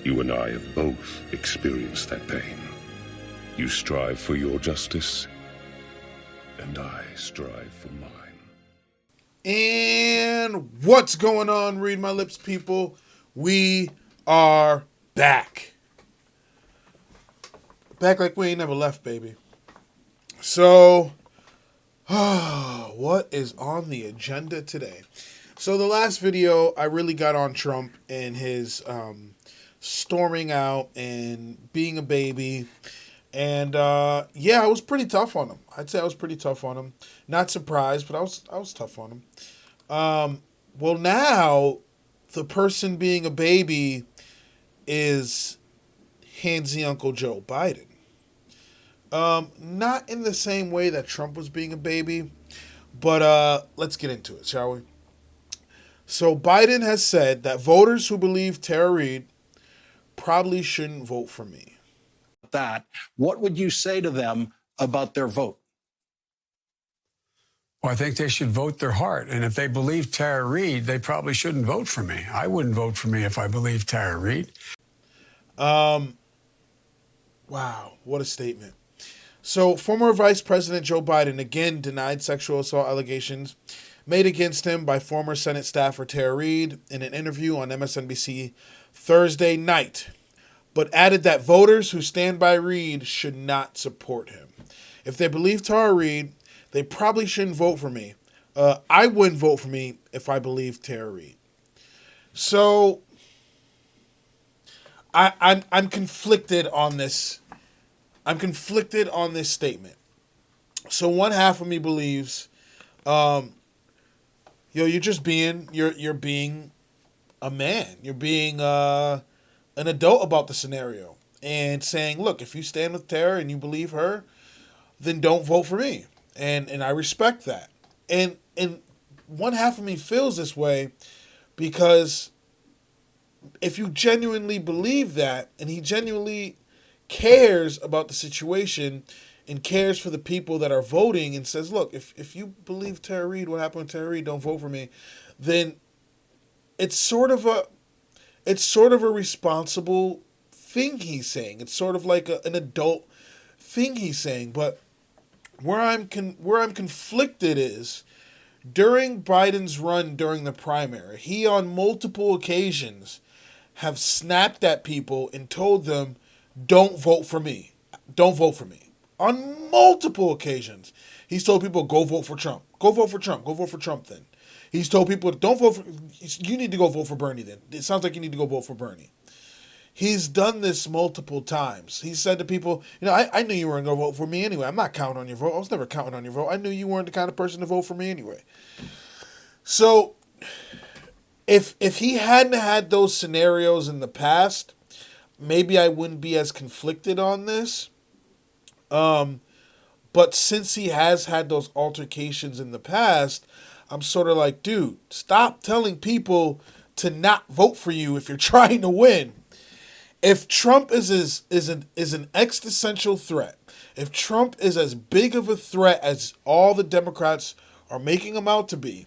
You and I have both experienced that pain. You strive for your justice, and I strive for mine. And what's going on, Read My Lips people? We are back. Back like we ain't never left, baby. So, what is on the agenda today? So the last video, I really got on Trump and his storming out and being a baby. And yeah, I was pretty tough on him. I'd say I was pretty tough on him. Not surprised, but I was tough on him. Well, now the person being a baby is handsy Uncle Joe Biden. Not in the same way that Trump was being a baby, but let's get into it, shall we? So Biden has said that voters who believe Tara Reade probably shouldn't vote for me. What would you say to them about their vote? Well, I think they should vote their heart. And if they believe Tara Reade, they probably shouldn't vote for me. I wouldn't vote for me if I believed Tara Reade. Wow, what a statement. So former Vice President Joe Biden again denied sexual assault allegations made against him by former Senate staffer Tara Reade in an interview on MSNBC Thursday night, but added that voters who stand by Reade should not support him. If they believe Tara Reade, they probably shouldn't vote for me. I wouldn't vote for me if I believed Tara Reade. So I'm conflicted on this. I'm conflicted on this statement. So one half of me believes, you're just being you're being a man. You're being an adult about the scenario and saying, look, if you stand with Tara and you believe her, then don't vote for me. And I respect that. And one half of me feels this way because if you genuinely believe that and he genuinely cares about the situation and cares for the people that are voting and says, look, if you believe Tara Reade, what happened with Tara Reade, don't vote for me, then it's sort of a responsible thing he's saying. It's sort of like an adult thing he's saying. But where I'm conflicted is during Biden's run during the primary, he on multiple occasions have snapped at people and told them, don't vote for me. Don't vote for me. On multiple occasions, he's told people, go vote for Trump. Go vote for Trump. Go vote for Trump then. He's told people, don't vote for, you need to go vote for Bernie then. It sounds like you need to go vote for Bernie. He's done this multiple times. He said to people, I knew you weren't going to vote for me anyway. I'm not counting on your vote. I was never counting on your vote. I knew you weren't the kind of person to vote for me anyway. So if he hadn't had those scenarios in the past, maybe I wouldn't be as conflicted on this. But since he has had those altercations in the past, I'm sort of like, dude, stop telling people to not vote for you if you're trying to win. If Trump is an existential threat, if Trump is as big of a threat as all the Democrats are making him out to be,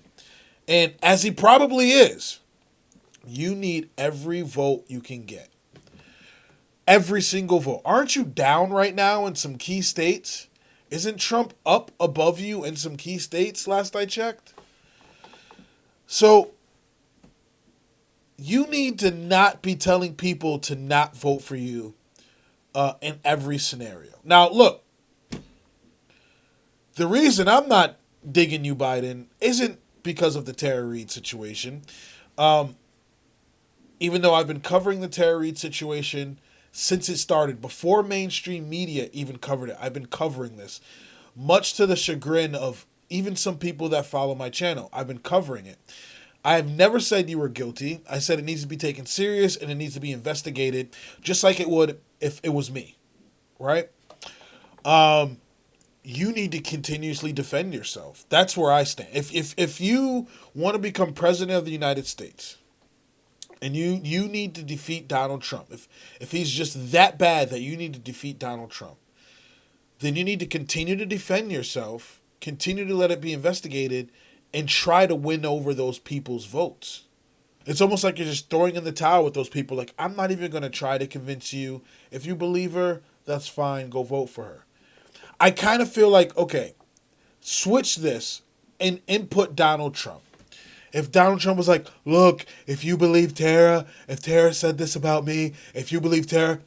and as he probably is, you need every vote you can get. Every single vote. Aren't you down right now in some key states? Isn't Trump up above you in some key states last I checked? So you need to not be telling people to not vote for you in every scenario. Now, look, the reason I'm not digging you, Biden, isn't because of the Tara Reade situation. Even though I've been covering the Tara Reade situation since it started, before mainstream media even covered it, I've been covering this, much to the chagrin of even some people that follow my channel. I've been covering it. I have never said you were guilty. I said it needs to be taken serious and it needs to be investigated, just like it would if it was me, right? You need to continuously defend yourself. That's where I stand. If you want to become president of the United States, and you need to defeat Donald Trump, if he's just that bad that you need to defeat Donald Trump, then you need to continue to defend yourself, continue to let it be investigated, and try to win over those people's votes. It's almost like you're just throwing in the towel with those people. Like, I'm not even going to try to convince you. If you believe her, that's fine. Go vote for her. I kind of feel like, okay, switch this and input Donald Trump. If Donald Trump was like, look, if you believe Tara, if Tara said this about me, if you believe Tara,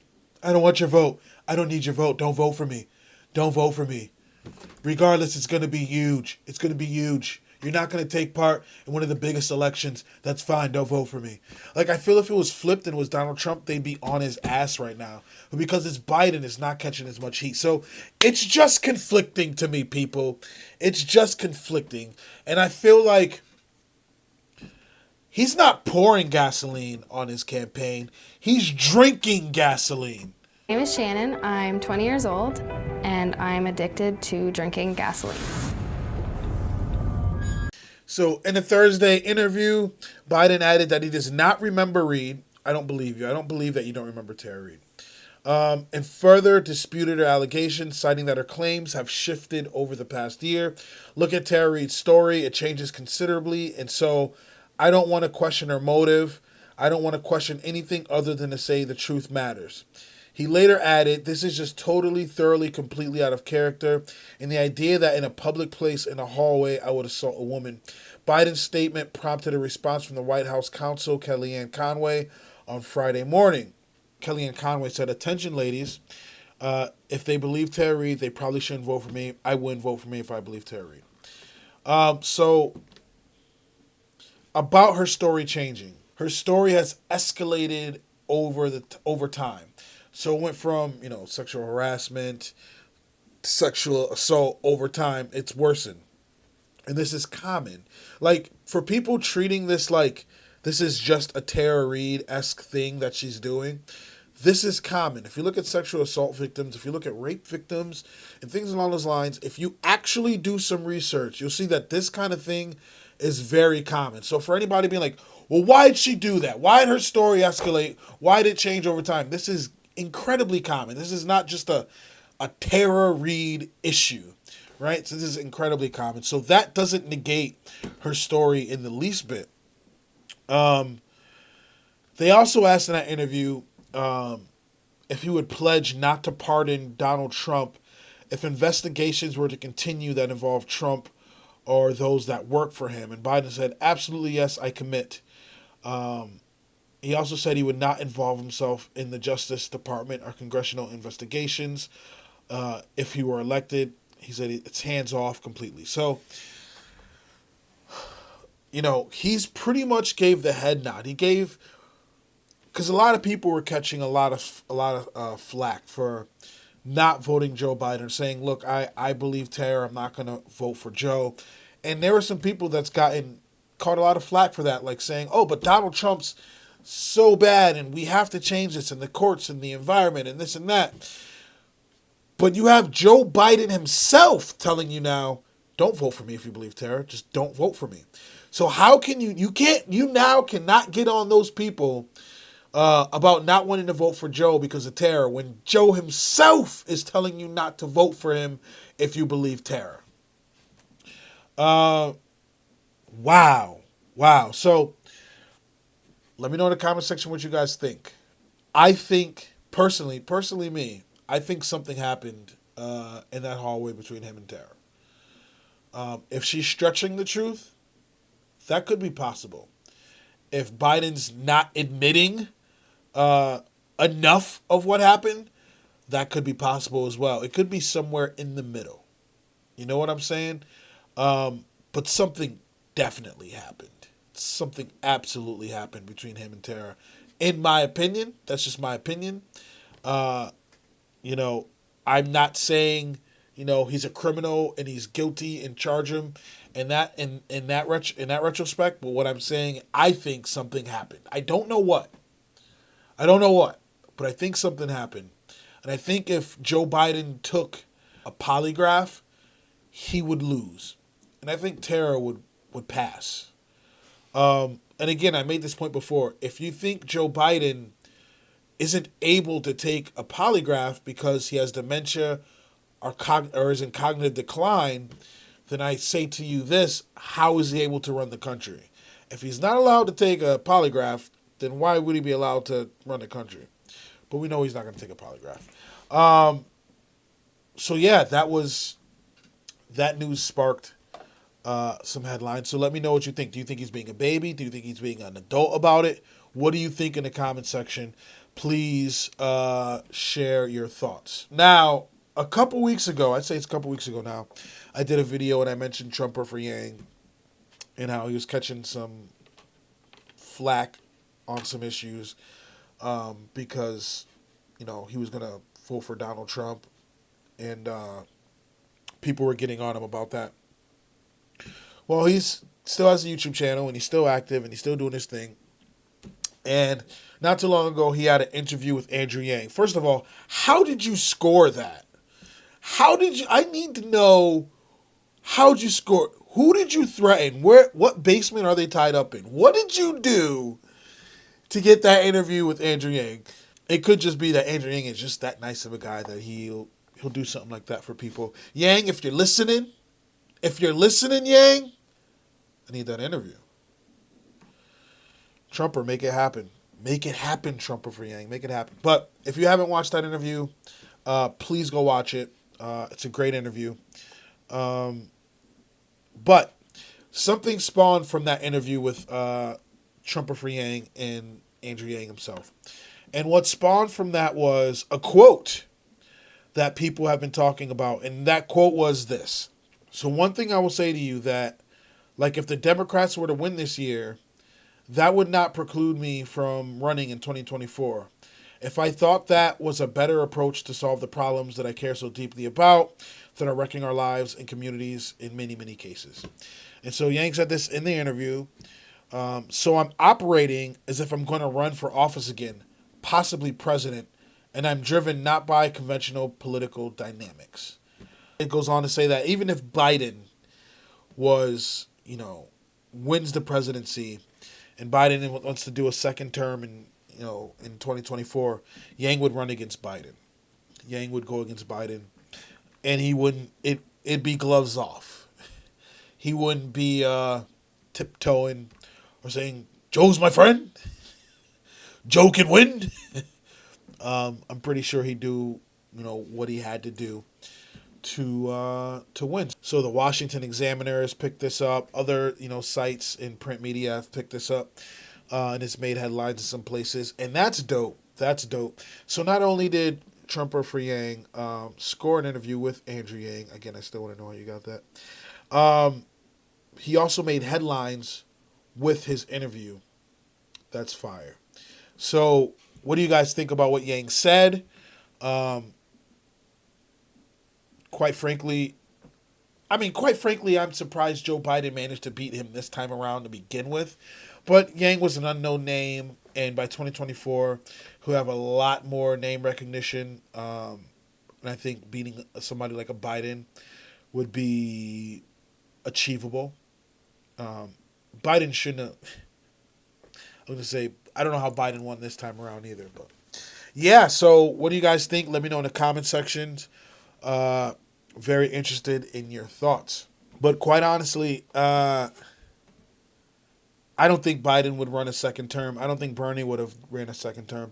I don't want your vote. I don't need your vote. Don't vote for me. Don't vote for me. Regardless, it's going to be huge. It's going to be huge. You're not going to take part in one of the biggest elections. That's fine. Don't vote for me. Like, I feel if it was flipped and it was Donald Trump, they'd be on his ass right now. But because it's Biden, it's not catching as much heat. So it's just conflicting to me, people. It's just conflicting. And I feel like he's not pouring gasoline on his campaign. He's drinking gasoline. My name is Shannon. I'm 20 years old, and I'm addicted to drinking gasoline. So in a Thursday interview, Biden added that he does not remember Reid. I don't believe you. I don't believe that you don't remember Tara Reid. And further disputed her allegations, citing that her claims have shifted over the past year. Look at Tara Reid's story. It changes considerably. And so I don't want to question her motive. I don't want to question anything other than to say the truth matters. He later added, this is just totally, thoroughly, completely out of character. And the idea that in a public place, in a hallway, I would assault a woman. Biden's statement prompted a response from the White House counsel, Kellyanne Conway, on Friday morning. Kellyanne Conway said, attention, ladies. If they believe Tara Reid, they probably shouldn't vote for me. I wouldn't vote for me if I believe Tara Reid. So, about her story changing. Her story has escalated over time. So it went from, sexual harassment, sexual assault over time. It's worsened. And this is common. Like, for people treating this like this is just a Tara Reid-esque thing that she's doing, this is common. If you look at sexual assault victims, if you look at rape victims, and things along those lines, if you actually do some research, you'll see that this kind of thing is very common. So for anybody being like, well, why did she do that? Why did her story escalate? Why did it change over time? This is incredibly common. This is not just a Tara Reid issue, right? So this is incredibly common. So that doesn't negate her story in the least bit. They also asked in that interview if he would pledge not to pardon Donald Trump if investigations were to continue that involve Trump or those that work for him. And Biden said, absolutely, yes, I commit. He also said he would not involve himself in the Justice Department or congressional investigations if he were elected. He said it's hands off completely. So, he's pretty much gave the head nod. He gave, because a lot of people were catching a lot of flack for not voting Joe Biden, saying, look, I believe Tara, I'm not going to vote for Joe. And there were some people that's caught a lot of flack for that, like saying, oh, but Donald Trump's so bad and we have to change this, and the courts and the environment and this and that. But you have Joe Biden himself telling you now, don't vote for me if you believe Tara, just don't vote for me. So how can you now cannot get on those people about not wanting to vote for Joe because of Tara when Joe himself is telling you not to vote for him if you believe Tara. Wow. So let me know in the comment section what you guys think. I think, personally me, I think something happened in that hallway between him and Tara. If she's stretching the truth, that could be possible. If Biden's not admitting enough of what happened, that could be possible as well. It could be somewhere in the middle. You know what I'm saying? But something definitely happened. Something absolutely happened between him and Tara. In my opinion, that's just my opinion. I'm not saying, he's a criminal and he's guilty and charge him in that retrospect. But what I'm saying, I think something happened. I don't know what, but I think something happened. And I think if Joe Biden took a polygraph, he would lose. And I think Tara would pass. And again, I made this point before. If you think Joe Biden isn't able to take a polygraph because he has dementia or is in cognitive decline, then I say to you this, how is he able to run the country? If he's not allowed to take a polygraph, then why would he be allowed to run the country? But we know he's not going to take a polygraph. So yeah, that news sparked some headlines. So let me know what you think. Do you think he's being a baby? Do you think he's being an adult about it? What do you think in the comment section? Please share your thoughts. Now, a couple weeks ago, I'd say it's a couple weeks ago now, I did a video and I mentioned Trumper for Yang and how he was catching some flack on some issues because, he was going to vote for Donald Trump, and people were getting on him about that. Well, he's still has a YouTube channel, and he's still active, and he's still doing his thing. And not too long ago, he had an interview with Andrew Yang. First of all, how did you score that? I need to know, how'd you score? Who did you threaten? What basement are they tied up in? What did you do to get that interview with Andrew Yang? It could just be that Andrew Yang is just that nice of a guy that he'll do something like that for people. Yang, if you're listening, Yang, I need that interview. Trumper, make it happen. Make it happen, Trumper for Yang. Make it happen. But if you haven't watched that interview, please go watch it. It's a great interview. But something spawned from that interview with Trumper for Yang and Andrew Yang himself. And what spawned from that was a quote that people have been talking about. And that quote was this. So one thing I will say to you that, like, if the Democrats were to win this year, that would not preclude me from running in 2024. If I thought that was a better approach to solve the problems that I care so deeply about, that are wrecking our lives and communities in many, many cases. And so Yang said this in the interview. So I'm operating as if I'm going to run for office again, possibly president, and I'm driven not by conventional political dynamics. It goes on to say that even if Biden wins the presidency, and Biden wants to do a second term in 2024, Yang would run against Biden. Yang would go against Biden, and he wouldn't. It'd be gloves off. He wouldn't be tiptoeing or saying, "Joe's my friend. Joe can win." I'm pretty sure he'd do what he had to do to win. So the Washington Examiner has picked this up. Other sites in print media have picked this up, and it's made headlines in some places, and that's dope. That's dope. So not only did Trumper for Yang score an interview with Andrew Yang, again, I still want to know how you got that. He also made headlines with his interview. That's fire. So what do you guys think about what Yang said? Quite frankly, I'm surprised Joe Biden managed to beat him this time around to begin with. But Yang was an unknown name, and by 2024, he'll have a lot more name recognition. And I think beating somebody like a Biden would be achievable. Biden shouldn't have. I'm going to say, I don't know how Biden won this time around either. But yeah, so what do you guys think? Let me know in the comment sections. Very interested in your thoughts. But quite honestly, I don't think Biden would run a second term. I don't think Bernie would have ran a second term.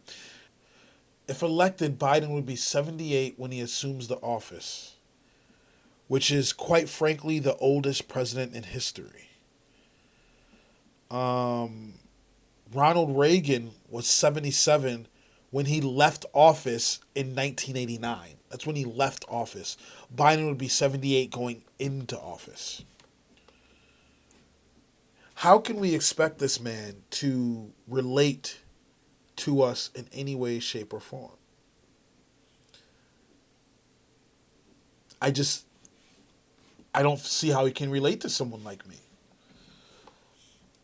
If elected, Biden would be 78 when he assumes the office, which is, quite frankly, the oldest president in history. Ronald Reagan was 77 when he left office in 1989. That's when he left office. Biden would be 78 going into office. How can we expect this man to relate to us in any way, shape, or form? I don't see how he can relate to someone like me.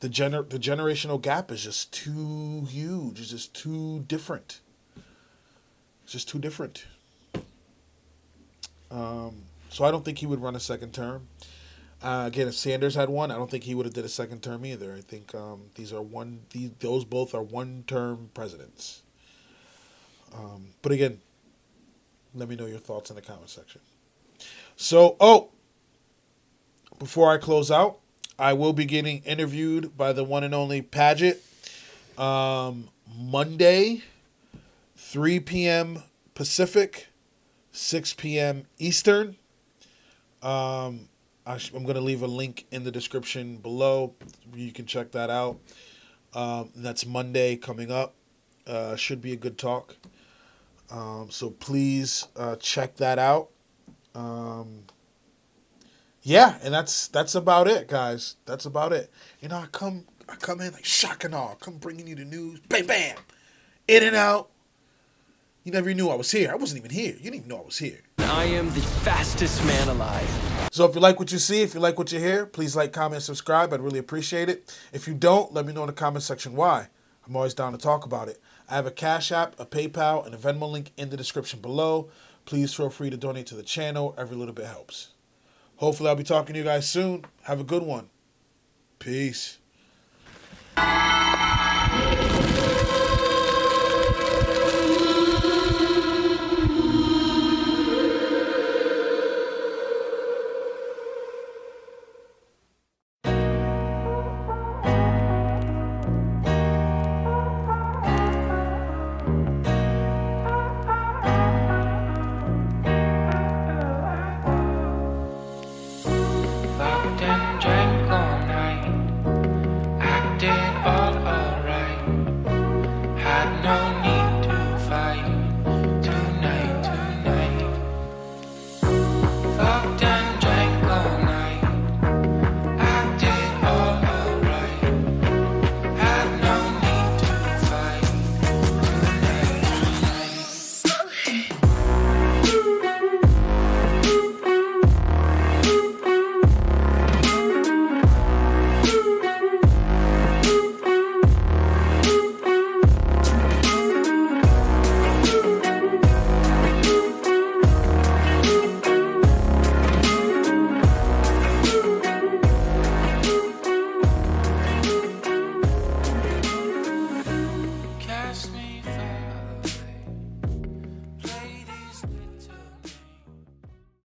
The generational gap is just too huge. It's just too different. It's just too different. So I don't think he would run a second term. Again, if Sanders had one, I don't think he would have did a second term either. I think those both are one-term presidents. But again, let me know your thoughts in the comment section. So, before I close out, I will be getting interviewed by the one and only Paget Monday, 3 p.m. Pacific, 6 p.m. Eastern. I'm going to leave a link in the description below. You can check that out. That's Monday coming up. Should be a good talk. So please check that out. Yeah, and that's about it, guys. That's about it. You know, I come in like shock and awe. Come bringing you the news. Bam, bam. In and out. You never knew I was here. I wasn't even here. You didn't even know I was here. I am the fastest man alive. So if you like what you see, if you like what you hear, please like, comment, subscribe. I'd really appreciate it. If you don't, let me know in the comment section why. I'm always down to talk about it. I have a Cash App, a PayPal, and a Venmo link in the description below. Please feel free to donate to the channel. Every little bit helps. Hopefully I'll be talking to you guys soon. Have a good one. Peace.